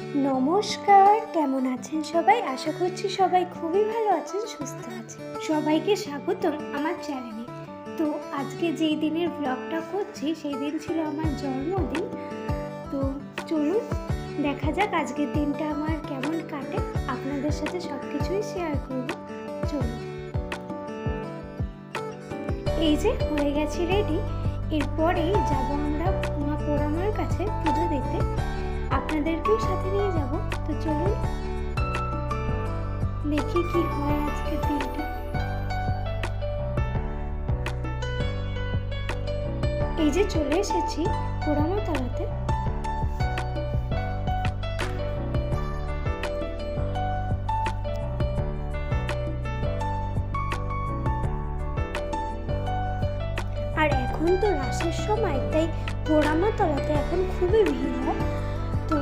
নমস্কার, কেমন আছেন সবাই? আশা করছি সবাই খুবই ভালো আছেন, সুস্থ আছেন। সবাইকে স্বাগতম আমার চ্যানেলে। তো আজকে যেই দিনের ব্লগটা করছি সেই দিন ছিল আমার জন্মদিন। তো চলুন দেখা যাক আজকের দিনটা আমার কেমন কাটে, আপনাদের সাথে সব কিছুই শেয়ার করব। চলুন, এই যে হয়ে গেছি রেডি। এরপরেই যাব আমরা মা পোড়ামার কাছে পুজো দিতে, আপনাদেরকেও সাথে নিয়ে যাব। তো চলুন দেখি কি হয় আজকের দিনটা। এই যে চলে এসেছি পোড়ামা তলাতে। আর এখন তো রাসের সময়, তাই পোড়ামা তলাতে এখন খুবই ভিড় হয়। তো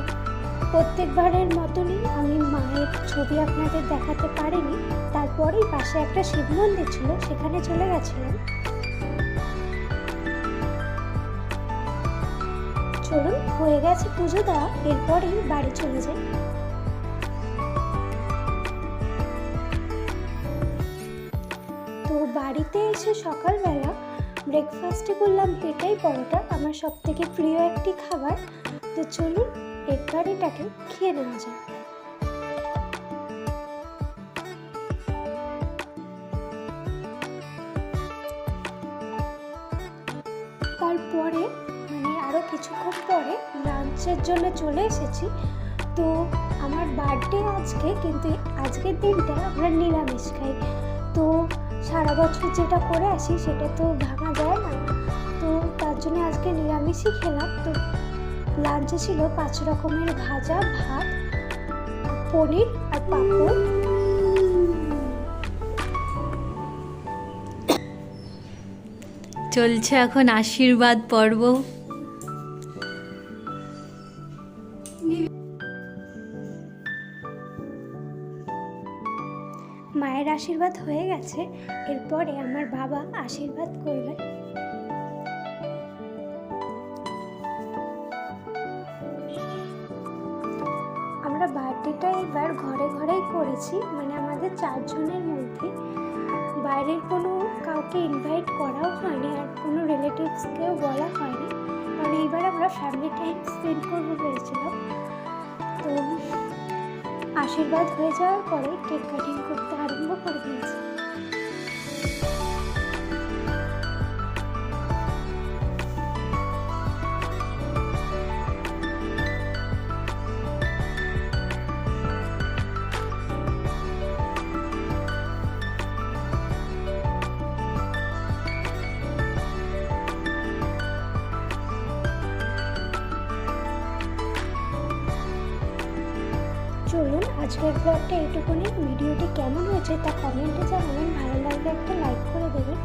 প্রত্যেকবারের মতনই আমি মায়ের ছবি আপনাদের দেখাতে পারিনি, তারপরেই পাশে একটা শিব মন্দির ছিল, সেখানে চলে গেছিলাম। চলুন, হয়ে গেছে পুজো দেওয়া, এরপরেই বাড়ি চলে যাই। তো বাড়িতে এসে সকালবেলা ব্রেকফাস্টে করলাম পেটাই পরোটা, আমার সব থেকে প্রিয় একটি খাবার। তো চলুন এবার এটাকে খেয়ে নেওয়া যায়। তারপরে আরও কিছুক্ষণ পরে লাঞ্চের জন্য চলে এসেছি। তো আমার বার্থডে আজকে, কিন্তু আজকের দিনটা আমরা নিরামিষ খাই। তো সারা বছর যেটা করে আসি সেটা তো ভাঙা যায় না, তো তার জন্য আজকে নিরামিষই খেলাম। তো লাঞ্চে ছিল 5 রকমের ভাজা, ভাত, পনির আর পাঁপড়। চলছে এখন আশীর্বাদ পর্ব। মায়ের আশীর্বাদ হয়ে গেছে, এরপরে আমার বাবা আশীর্বাদ করবে। আমরা বার্থডেটা এবার ঘরে ঘরেই করেছি, আমাদের 4 জনের মধ্যে। বাইরের কোনো কাউকে ইনভাইট করাও হয়নি, আর কোনো রিলেটিভসকেও বলা হয়নি, কারণ এইবার আমরা ফ্যামিলি টাইম স্পেন্ড করবো ভেবেছিলাম। তো আশীর্বাদ হয়ে যাওয়ার পরে কেক কাটিং করতে আরম্ভ করে দিয়েছি। চলুন আজকের ব্লগটা এইটুকুনি। ভিডিওটি কেমন হয়েছে তা কমেন্টে জানাবেন, ভালো লাগলে একটা লাইক করে দেবেন।